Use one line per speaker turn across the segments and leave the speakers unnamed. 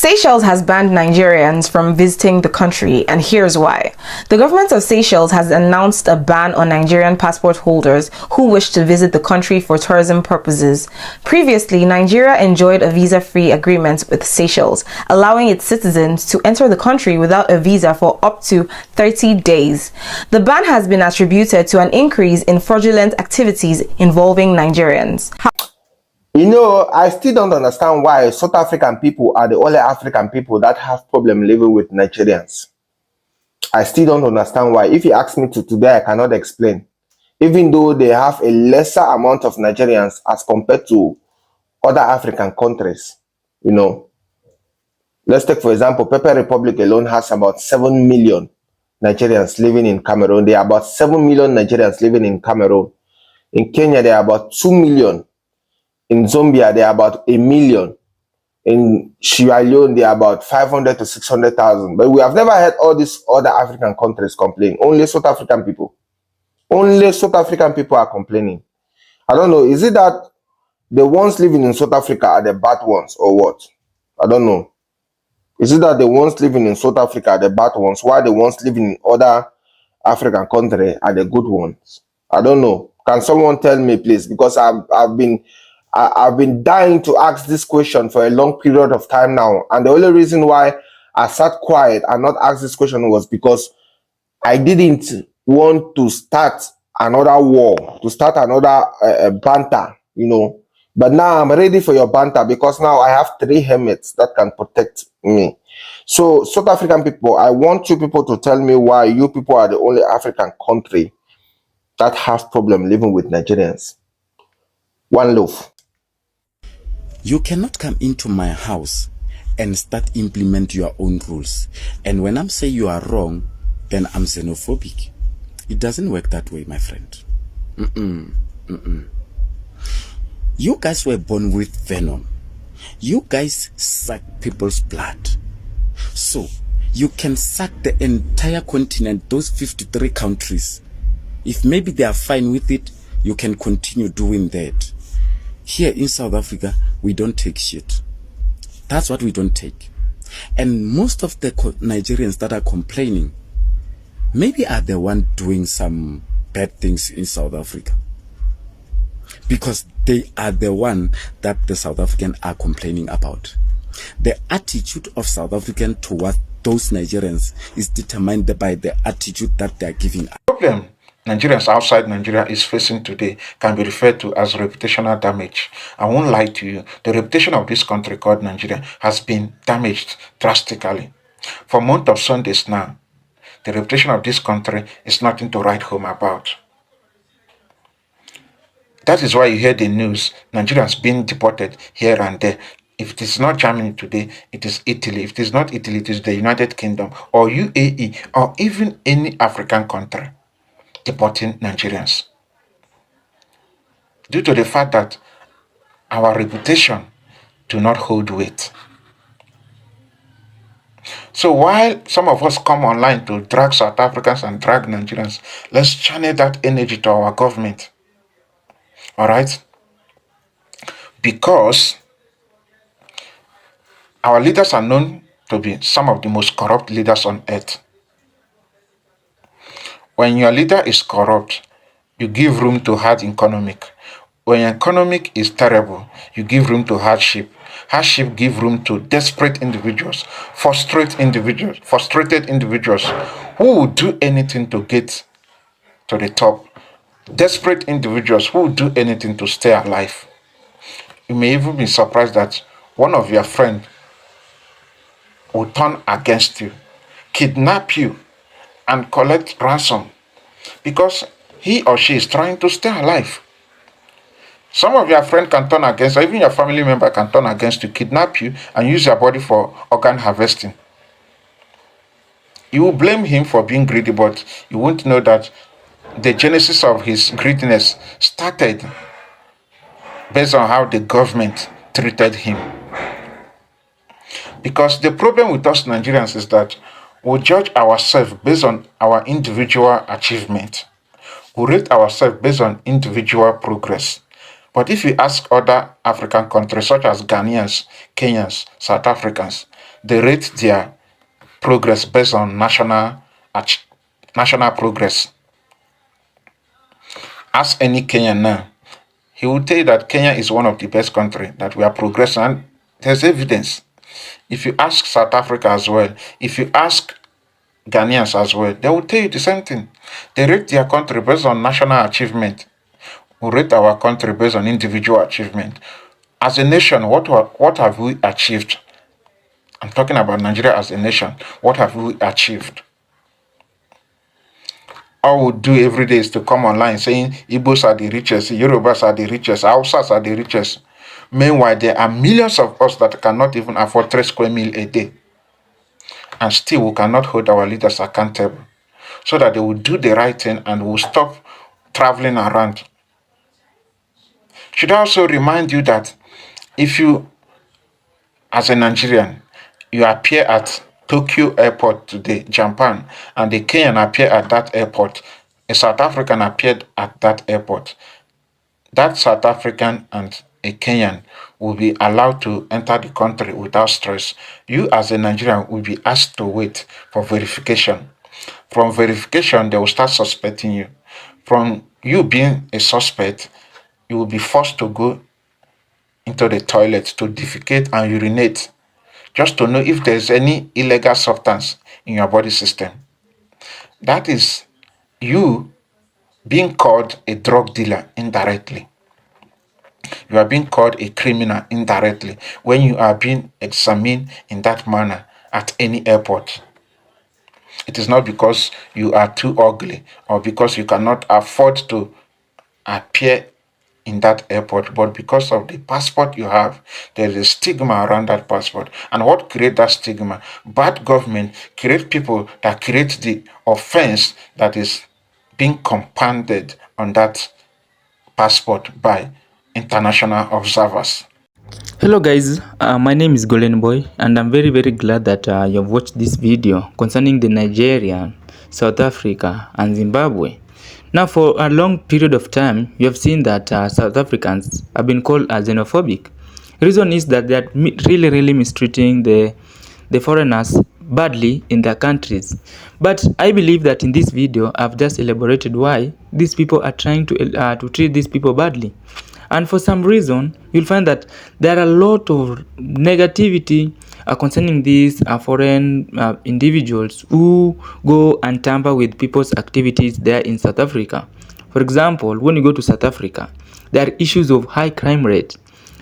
Seychelles has banned Nigerians from visiting the country, and here's why. The government of Seychelles has announced a ban on Nigerian passport holders who wish to visit the country for tourism purposes. Previously, Nigeria enjoyed a visa-free agreement with Seychelles, allowing its citizens to enter the country without a visa for up to 30 days. The ban has been attributed to an increase in fraudulent activities involving Nigerians.
You know, I still don't understand why South African people are the only African people that have problem living with Nigerians. I still don't understand why. If you ask me to today, I cannot explain. Even though they have a lesser amount of Nigerians as compared to other African countries, you know. Let's take, for example, Pepper Republic alone has about 7 million Nigerians living in Cameroon. There are about 7 million Nigerians living in Cameroon. In Kenya, there are about 2 million. In Zambia, there are about 1 million. In Sierra Leone, there are about 500 to 600,000. But we have never heard all these other African countries complain. Only South African people. Only South African people are complaining. I don't know. Is it that the ones living in South Africa are the bad ones or what? I don't know. Is it that the ones living in South Africa are the bad ones, while the ones living in other African countries are the good ones? I don't know. Can someone tell me, please? Because I've been dying to ask this question for a long period of time now. And the only reason why I sat quiet and not ask this question was because I didn't want to start another war, to start another banter, you know. But now I'm ready for your banter because now I have 3 helmets that can protect me. So South African people, I want you people to tell me why you people are the only African country that have problem living with Nigerians. One love.
You cannot come into my house and start implement your own rules. And when I'm saying you are wrong, then I'm xenophobic. It doesn't work that way, my friend. You guys were born with venom. You guys suck people's blood. So, you can suck the entire continent, those 53 countries. If maybe they are fine with it, you can continue doing that. Here in South Africa, we don't take shit. That's what we don't take. And most of the Nigerians that are complaining, maybe are the one doing some bad things in South Africa. Because they are the one that the South African are complaining about. The attitude of South African towards those Nigerians is determined by the attitude that they are giving.
Problem Nigerians outside Nigeria is facing today can be referred to as reputational damage. I won't lie to you, the reputation of this country called Nigeria has been damaged drastically. For months of Sundays now, the reputation of this country is nothing to write home about. That is why you hear the news, Nigerians being deported here and there. If it is not Germany today, it is Italy. If it is not Italy, it is the United Kingdom or UAE or even any African country deporting Nigerians. Due to the fact that our reputation do not hold weight. So while some of us come online to drag South Africans and drag Nigerians, let's channel that energy to our government. All right? Because our leaders are known to be some of the most corrupt leaders on earth. When your leader is corrupt, you give room to hard economic. When your economic is terrible, you give room to hardship. Hardship give room to desperate individuals, frustrated individuals who will do anything to get to the top. Desperate individuals who will do anything to stay alive. You may even be surprised that one of your friends will turn against you, kidnap you, and collect ransom because he or she is trying to stay alive. Some of your friends can turn against, or even your family member can turn against you, kidnap you, and use your body for organ harvesting. You will blame him for being greedy, but you won't know that the genesis of his greediness started based on how the government treated him. Because the problem with us Nigerians is that we judge ourselves based on our individual achievement. We rate ourselves based on individual progress. But if you ask other African countries, such as Ghanaians, Kenyans, South Africans, they rate their progress based on national progress. Ask any Kenyan now, he will tell you that Kenya is one of the best countries, that we are progressing, and there's evidence. If you ask South Africa as well, if you ask Ghanaians as well, they will tell you the same thing. They rate their country based on national achievement. We rate our country based on individual achievement. As a nation, what have we achieved? I'm talking about Nigeria as a nation. What have we achieved? All we do every day is to come online saying Igbos are the richest, Yorubas are the richest, Hausas are the richest. Meanwhile, there are millions of us that cannot even afford 3 square meals a day. And still, we cannot hold our leaders accountable so that they will do the right thing and will stop traveling around. Should I also remind you that if you, as a Nigerian, you appear at Tokyo Airport today, Japan, and a Kenyan appear at that airport, a South African appeared at that airport, that South African and a Kenyan will be allowed to enter the country without stress. You as a Nigerian will be asked to wait for verification. From verification, they will start suspecting you. From you being a suspect, you will be forced to go into the toilet to defecate and urinate, just to know if there's any illegal substance in your body system. That is you being called a drug dealer indirectly. You are being called a criminal indirectly when you are being examined in that manner at any airport. It is not because you are too ugly or because you cannot afford to appear in that airport, but because of the passport you have. There is a stigma around that passport. And what creates that stigma? Bad government create people that create the offense that is being compounded on that passport by international observers.
Hello guys, my name is Golden Boy and I'm very glad that you have watched this video concerning the Nigerian, South Africa and Zimbabwe. Now for a long period of time, you have seen that South Africans have been called xenophobic. Reason is that they are really mistreating the foreigners badly in their countries. But I believe that in this video, I've just elaborated why these people are trying to treat these people badly. And for some reason, you'll find that there are a lot of negativity concerning these foreign individuals who go and tamper with people's activities there in South Africa. For example, when you go to South Africa, there are issues of high crime rate.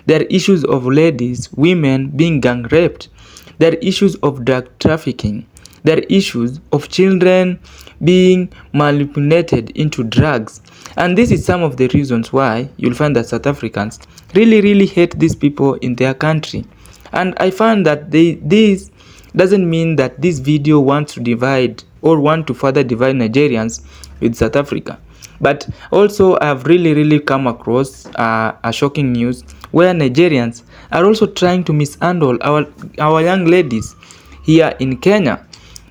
There are issues of ladies, women being gang raped. There are issues of drug trafficking. There are issues of children being manipulated into drugs. And this is some of the reasons why you'll find that South Africans really hate these people in their country. And I find that this doesn't mean that this video wants to divide or want to further divide Nigerians with South Africa. But also I've really come across a shocking news where Nigerians are also trying to mishandle our young ladies here in Kenya.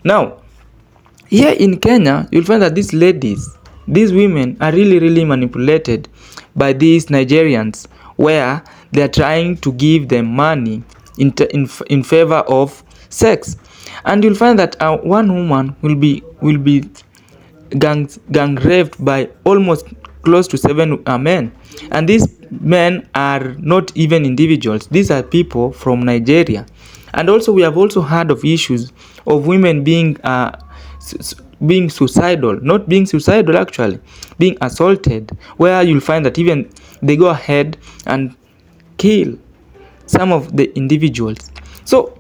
Now, here in Kenya, you'll find that these ladies, these women are really manipulated by these Nigerians, where they are trying to give them money in favor of sex. And you'll find that one woman will be gang raped by almost close to 7 men. And these men are not even individuals. These are people from Nigeria. And also we have also heard of issues of women being suicidal, not being suicidal actually, being assaulted, where you'll find that even they go ahead and kill some of the individuals. So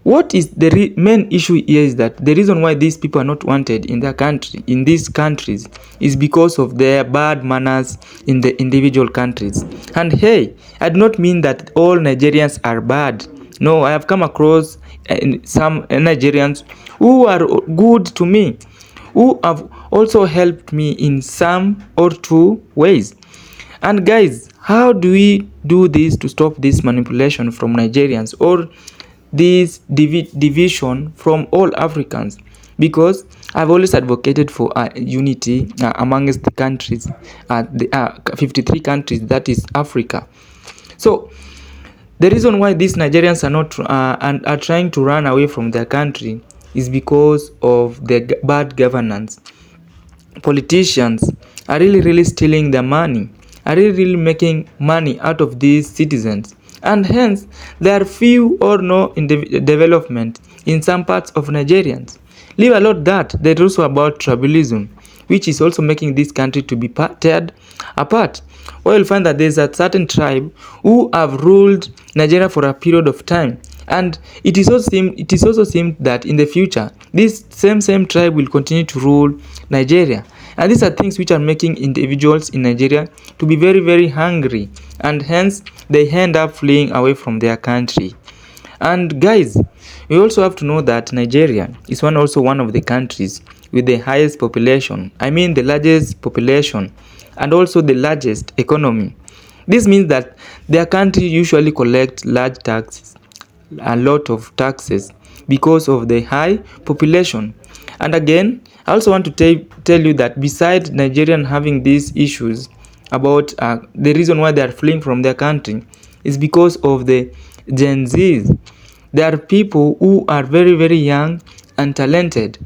what is the main issue here is that the reason why these people are not wanted in their country, in these countries, is because of their bad manners in the individual countries. And hey, I do not mean that all Nigerians are bad. No, I have come across some Nigerians who are good to me, who have also helped me in some or two ways. And guys, how do we do this to stop this manipulation from Nigerians or this division from all Africans? because I've always advocated for unity amongst the countries, the 53 countries, that is Africa. So the reason why these Nigerians are not and are trying to run away from their country is because of the bad governance. Politicians are really stealing their money, are really making money out of these citizens, and hence there are few or no in development in some parts of Nigerians. Leave alone that, there's also about tribalism, which is also making this country to be teared apart. Well, you'll find that there's a certain tribe who have ruled Nigeria for a period of time, and it is also seemed that in the future this same tribe will continue to rule Nigeria. And these are things which are making individuals in Nigeria to be very hungry, and hence they end up fleeing away from their country. And guys, we also have to know that Nigeria is also one of the countries with the highest population, I mean the largest population, and also the largest economy. This means that their country usually collects large taxes, a lot of taxes, because of the high population. And again, I also want to tell you that besides Nigerian having these issues about the reason why they are fleeing from their country is because of the Gen Zs. There are people who are very young and talented.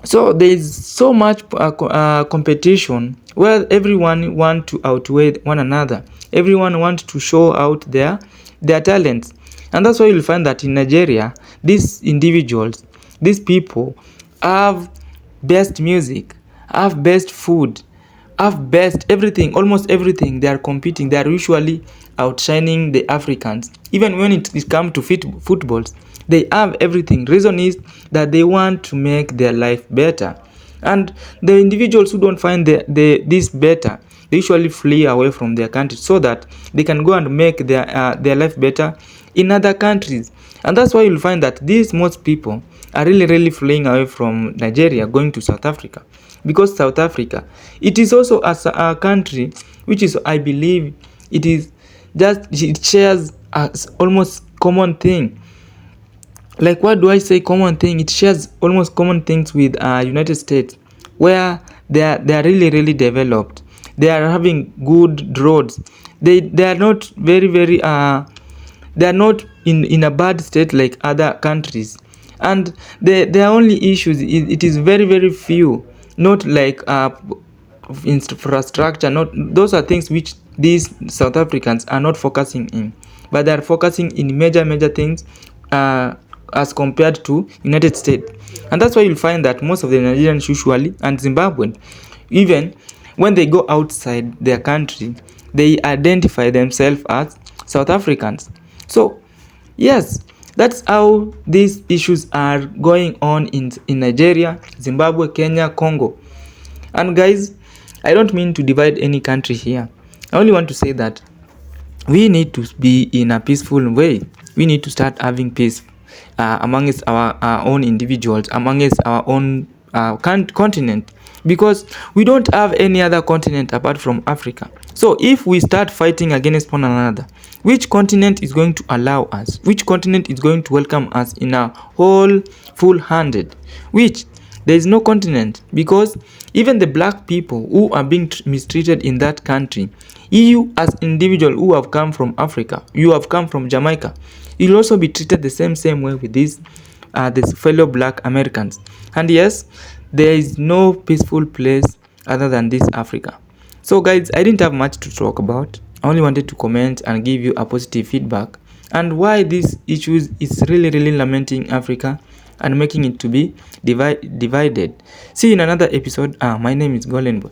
So there is so much competition where everyone wants to outweigh one another. Everyone wants to show out their talents. And that's why you'll find that in Nigeria, these individuals, these people have best music, have best food, have best everything, almost everything. They are competing. They are usually outshining the Africans. Even when it comes to footballs, they have everything. Reason is that they want to make their life better. And the individuals who don't find this better, they usually flee away from their country so that they can go and make their life better in other countries. And that's why you'll find that most people are really fleeing away from Nigeria, going to South Africa, because South Africa, it is also a country which is, I believe, it shares almost common thing. Like, what do I say common thing? It shares almost common things with United States, where they are really developed. They are having good roads. They are not very they are not in a bad state like other countries. And their only issues it is very few, not like infrastructure. Not those are things which these South Africans are not focusing in, but they are focusing in major things as compared to United States. And that's why you'll find that most of the Nigerians usually, and Zimbabwean, even when they go outside their country, they identify themselves as South Africans. So yes, that's how these issues are going on in Nigeria, Zimbabwe, Kenya, Congo. And guys, I don't mean to divide any country here. I only want to say that we need to be in a peaceful way. We need to start having peace amongst our own individuals, amongst our own continent, because we don't have any other continent apart from Africa. So if we start fighting against one another, which continent is going to allow us? Which continent is going to welcome us in a whole full-handed? Which there is no continent, because even the black people who are being mistreated in that country, you as individual who have come from Africa, you have come from Jamaica, you'll also be treated the same way with these fellow black Americans. And yes, there is no peaceful place other than this Africa. So guys, I didn't have much to talk about. I only wanted to comment and give you a positive feedback and why these issues is really lamenting Africa and making it to be divided. See you in another episode. My name is Golden Boy.